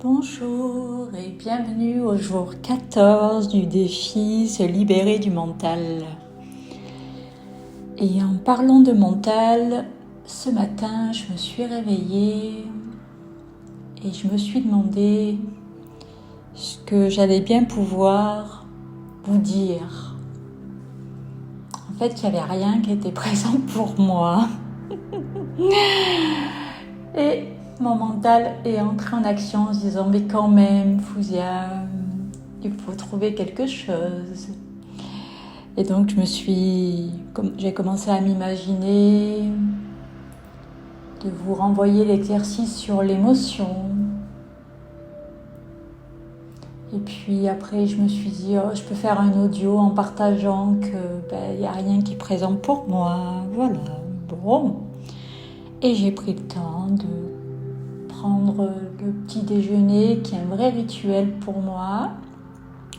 Bonjour et bienvenue au jour 14 du défi Se libérer du mental. Et en parlant de mental, ce matin je me suis réveillée et je me suis demandé ce que j'allais bien pouvoir vous dire. En fait, il n'y avait rien qui était présent pour moi. Et mon mental est entré en action en se disant mais quand même, Fouzia, il faut trouver quelque chose. Et donc j'ai commencé à m'imaginer de vous renvoyer l'exercice sur l'émotion. Et puis après je me suis dit je peux faire un audio en partageant que y a rien qui est présent pour moi. Voilà, bon. Et j'ai pris le temps de prendre le petit déjeuner qui est un vrai rituel pour moi,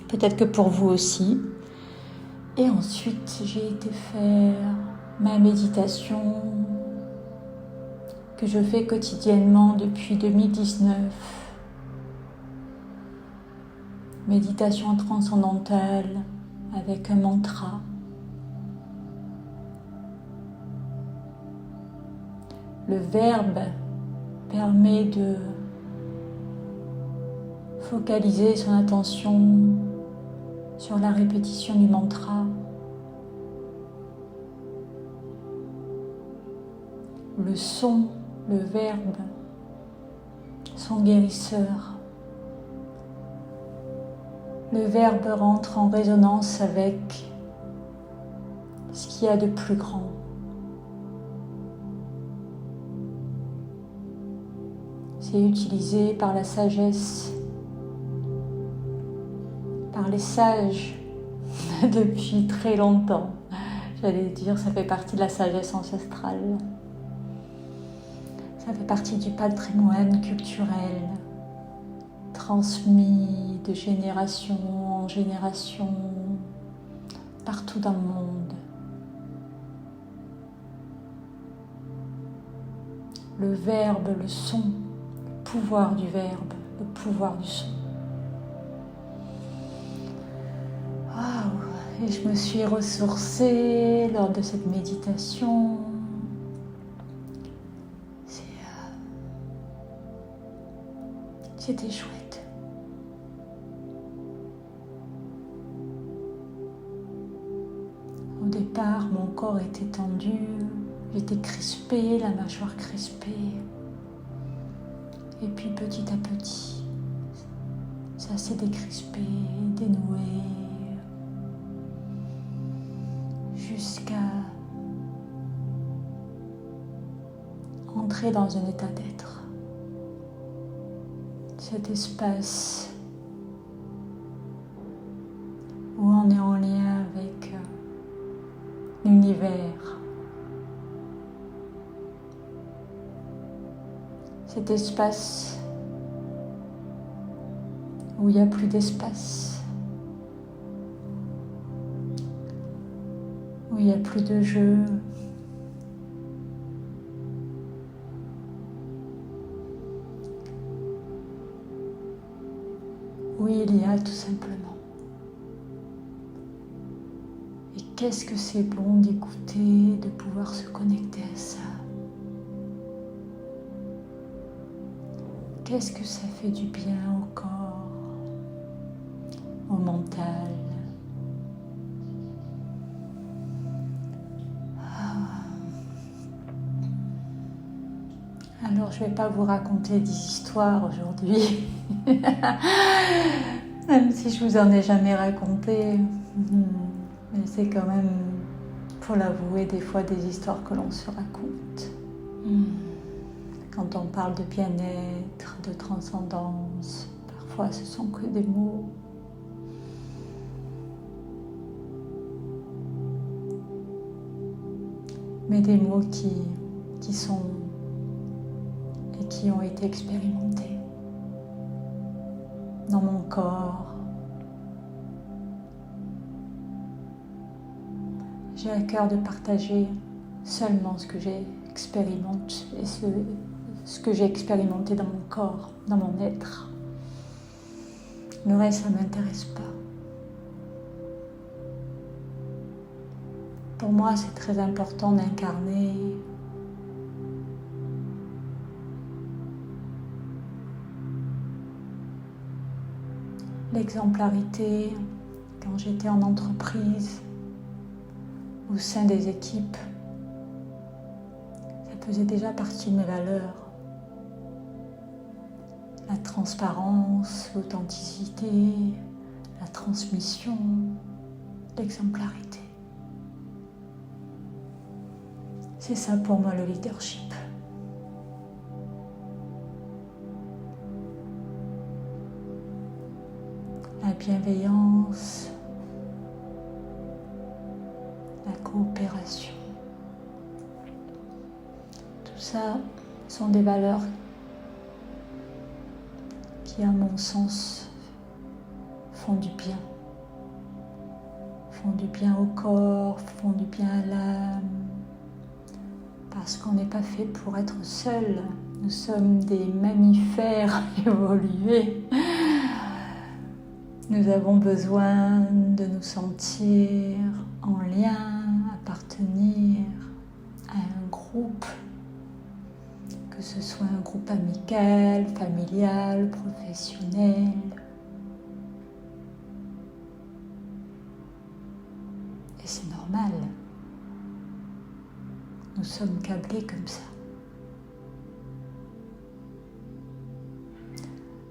peut-être que pour vous aussi. Et ensuite j'ai été faire ma méditation que je fais quotidiennement depuis 2019. Méditation transcendantale avec un mantra. Le verbe permet de focaliser son attention sur la répétition du mantra. Le son, le verbe, sont guérisseurs. Le verbe rentre en résonance avec ce qu'il y a de plus grand. C'est utilisé par la sagesse, par les sages depuis très longtemps. J'allais dire, ça fait partie de la sagesse ancestrale. Ça fait partie du patrimoine culturel transmis de génération en génération partout dans le monde. Le verbe, le son, le pouvoir du verbe, le pouvoir du son. Wow. Et je me suis ressourcée lors de cette méditation. C'était chouette. Au départ, mon corps était tendu, j'étais crispée, la mâchoire crispée. Et puis petit à petit, ça s'est décrispé, dénoué, jusqu'à entrer dans un état d'être. Cet espace où on est en lien avec l'univers. Cet espace où il n'y a plus d'espace, où il n'y a plus de jeu, où il y a tout simplement. Et qu'est-ce que c'est bon d'écouter, de pouvoir se connecter à ça. Qu'est-ce que ça fait du bien au corps, au mental. Alors je ne vais pas vous raconter des histoires aujourd'hui, même si je vous en ai jamais raconté. Mais c'est quand même, faut l'avouer, des fois des histoires que l'on se raconte. Quand on parle de bien-être, de transcendance, parfois ce sont que des mots. Mais des mots qui sont et qui ont été expérimentés dans mon corps. J'ai à cœur de partager seulement ce que j'ai expérimenté et ce que j'ai expérimenté dans mon corps, dans mon être. Le reste, ça ne m'intéresse pas. Pour moi, c'est très important d'incarner l'exemplarité quand j'étais en entreprise, au sein des équipes. Ça faisait déjà partie de mes valeurs. La transparence, l'authenticité, la transmission, l'exemplarité. C'est ça pour moi le leadership. La bienveillance, la coopération. Tout ça sont des valeurs qui, à mon sens, font du bien. Font du bien au corps, font du bien à l'âme. Parce qu'on n'est pas fait pour être seul. Nous sommes des mammifères évolués. Nous avons besoin de nous sentir en lien, appartenir à un groupe, que ce soit un groupe amical, familial, professionnel. Et c'est normal. Nous sommes câblés comme ça.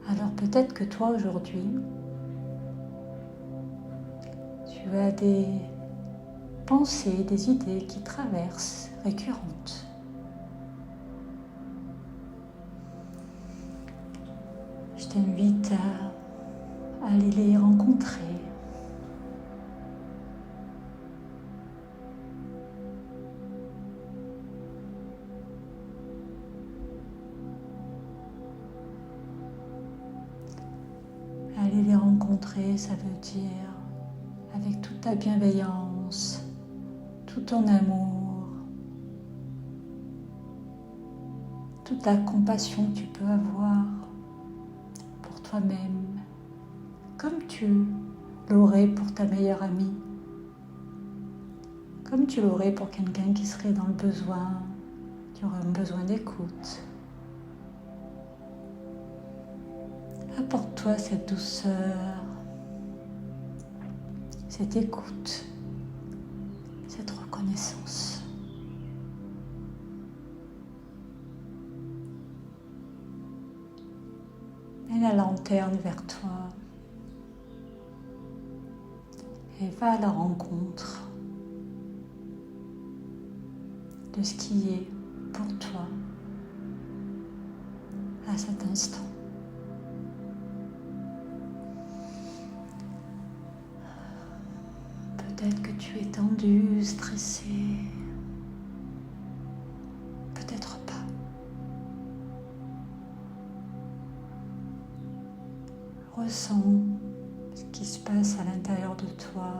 Alors peut-être que toi aujourd'hui, tu as des pensées, des idées qui traversent, récurrentes. Je t'invite à aller les rencontrer. Aller les rencontrer, ça veut dire avec toute ta bienveillance, tout ton amour, toute la compassion que tu peux avoir pour toi-même, comme tu l'aurais pour ta meilleure amie, comme tu l'aurais pour quelqu'un qui serait dans le besoin, qui aurait un besoin d'écoute. Apporte-toi cette douceur, cette écoute, cette reconnaissance. Mets la lanterne vers toi et va à la rencontre de ce qui est pour toi à cet instant. Peut-être que tu es tendu, stressé, peut-être pas. Ressens ce qui se passe à l'intérieur de toi,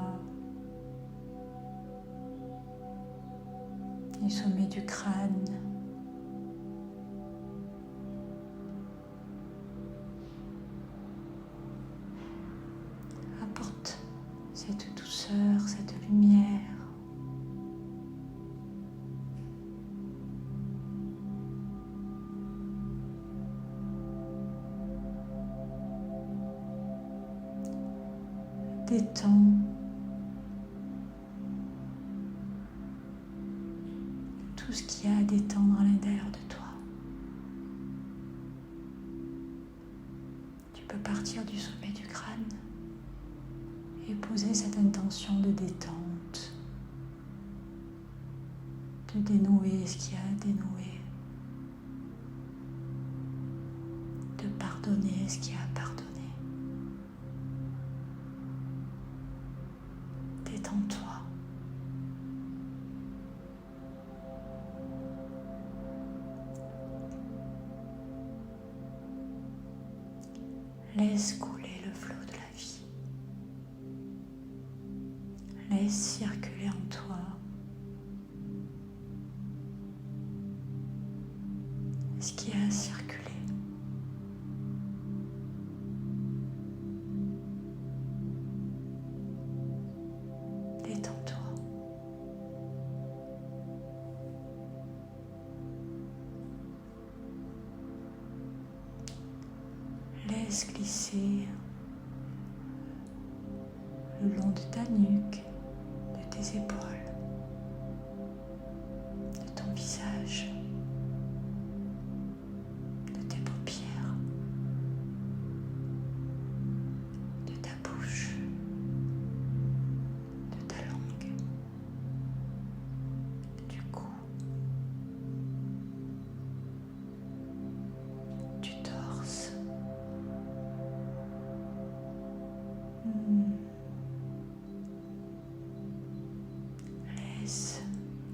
du sommet du crâne. Apporte cette douceur, cette lumière. Détends tout ce qu'il y a à détendre à l'intérieur de toi. Tu peux partir du sommet du crâne et poser cette intention de détente, de dénouer ce qu'il y a à dénouer, de pardonner ce qu'il y a à pardonner. Détends-toi. Laisse couler le flot de la vie. Laisse circuler en toi ce qui a à circuler. laisse glisser le long de ta nuque, de tes épaules, de ton visage, de tes paupières, de ta bouche, de ta langue, du cou, du torse. Laisse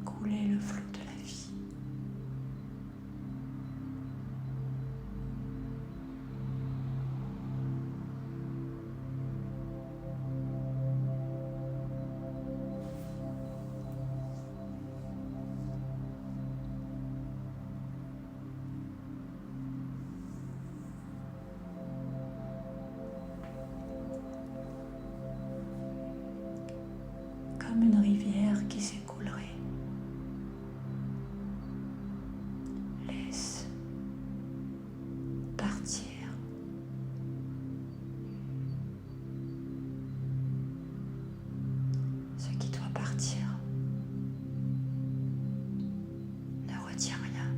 couler le flot de la vie. Comme une rivière qui s'écoulerait. Laisse partir ce qui doit partir. Ne retiens rien.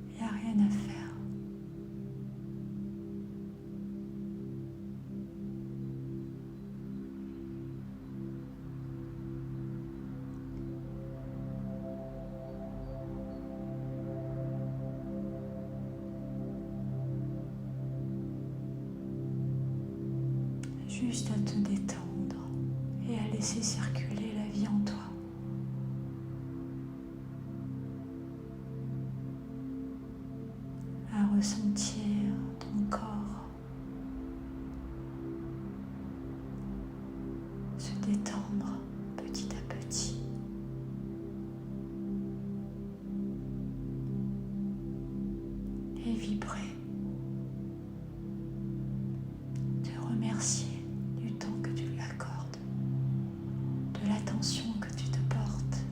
Il n'y a rien à faire. Juste à te détendre et à laisser circuler la vie en toi. À ressentir ton corps se détendre petit à petit. Et vibrer. Te remercier du temps que tu lui accordes, de l'attention que tu te portes.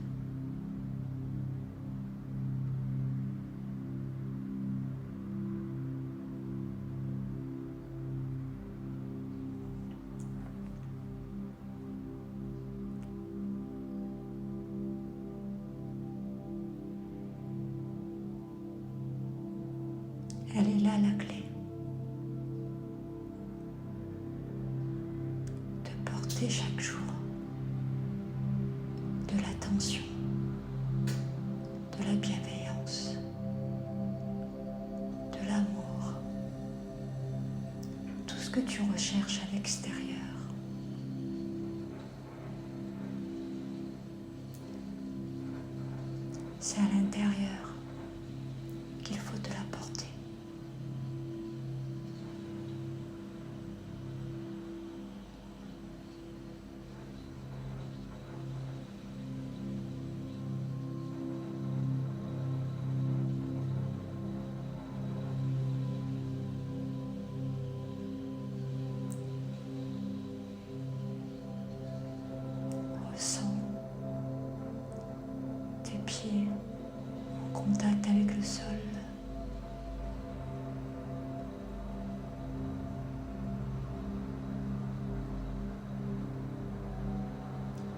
Elle est là la clé. De porter chaque jour de l'attention, de la bienveillance, de l'amour, tout ce que tu recherches à l'extérieur. C'est à l'intérieur qu'il faut te l'apporter. Ressens tes pieds en contact avec le sol.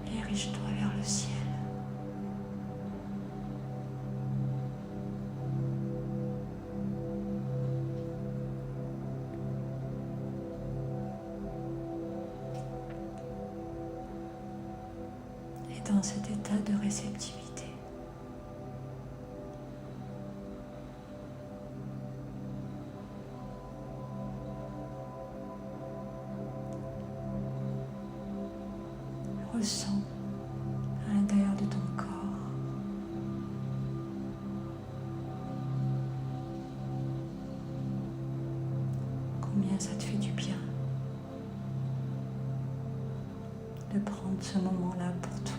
Dirige-toi vers le ciel. Et dans cet état de réceptivité, ressens à l'intérieur de ton corps combien ça te fait du bien de prendre ce moment-là pour toi.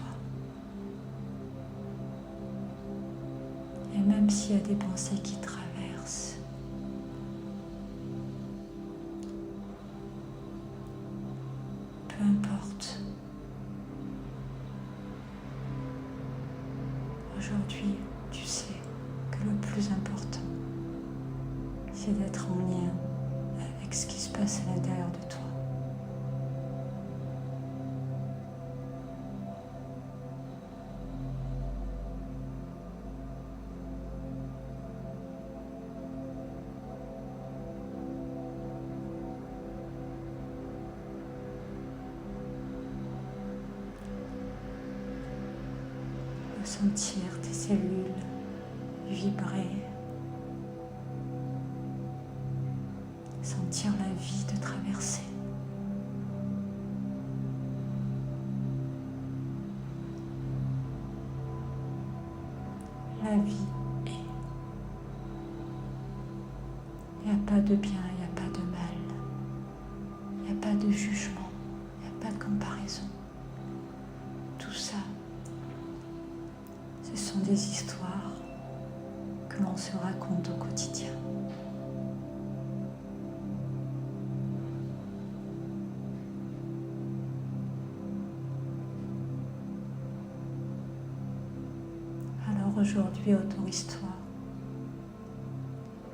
Et même s'il y a des pensées qui traversent, peu importe. Aujourd'hui, tu sais que le plus important, c'est d'être en lien avec ce qui se passe à l'intérieur de toi. Sentir tes cellules vibrer, sentir la vie te traverser. La vie est. Il n'y a pas de bien, il n'y a pas de mal. Il n'y a pas de jugement, il n'y a pas de comparaison. Tout ça, ce sont des histoires que l'on se raconte au quotidien. Alors aujourd'hui, autorise-toi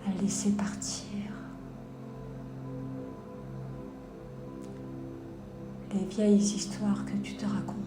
à laisser partir les vieilles histoires que tu te racontes.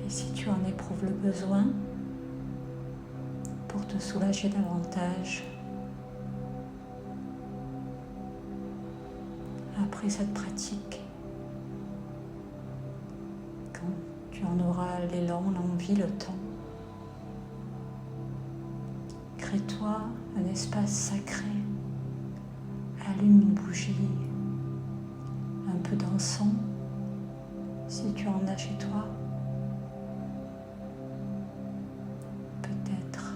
Et si tu en éprouves le besoin, pour te soulager davantage, après cette pratique, quand tu en auras l'élan, l'envie, le temps, crée-toi un espace sacré, allume une bougie, un peu d'encens, si tu en as chez toi, peut-être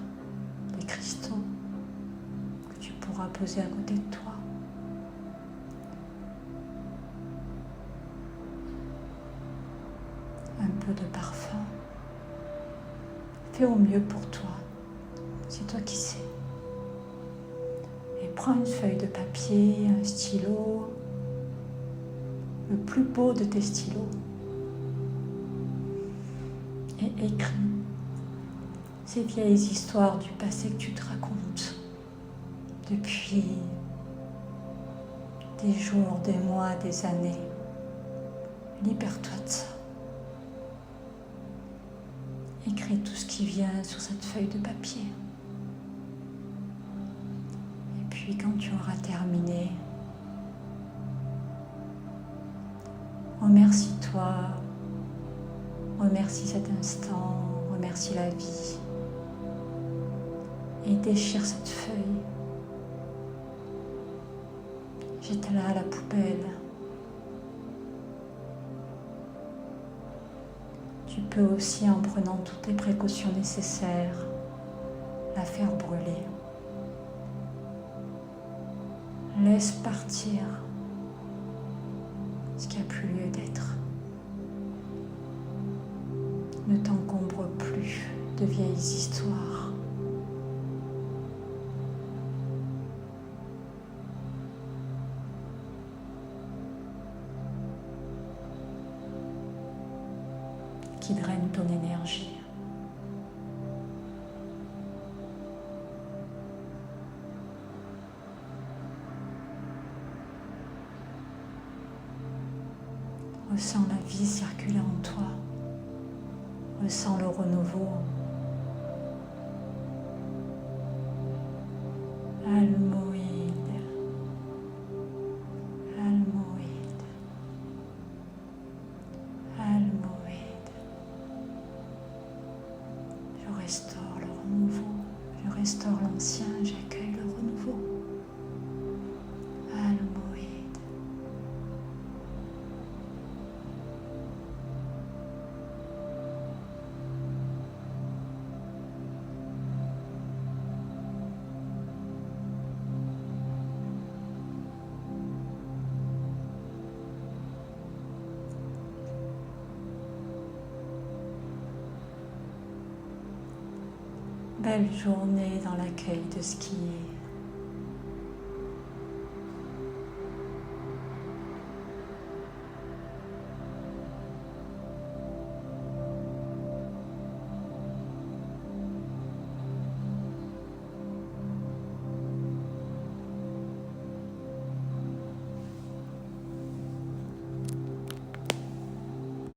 des cristaux que tu pourras poser à côté de toi. Un peu de parfum. Fais au mieux pour toi. C'est toi qui sais. Et prends une feuille de papier, un stylo, le plus beau de tes stylos, et écris ces vieilles histoires du passé que tu te racontes depuis des jours, des mois, des années. Libère-toi de ça. Écris tout ce qui vient sur cette feuille de papier. Et puis quand tu auras terminé, remercie-toi, remercie cet instant, remercie la vie. Et déchire cette feuille. Jette-la à la poubelle. Tu peux aussi, en prenant toutes les précautions nécessaires, la faire brûler. Laisse partir ce qui a plus lieu d'être. Ne t'encombre plus de vieilles histoires. Qui drainent ton énergie. Ressens la vie circuler en toi. Ressens le renouveau. Almoïde. Almoïde. Almoïde. Je restaure le renouveau. Je restaure l'ancien. J'accueille le renouveau. Almoïde. belle journée dans l'accueil de ce qui est.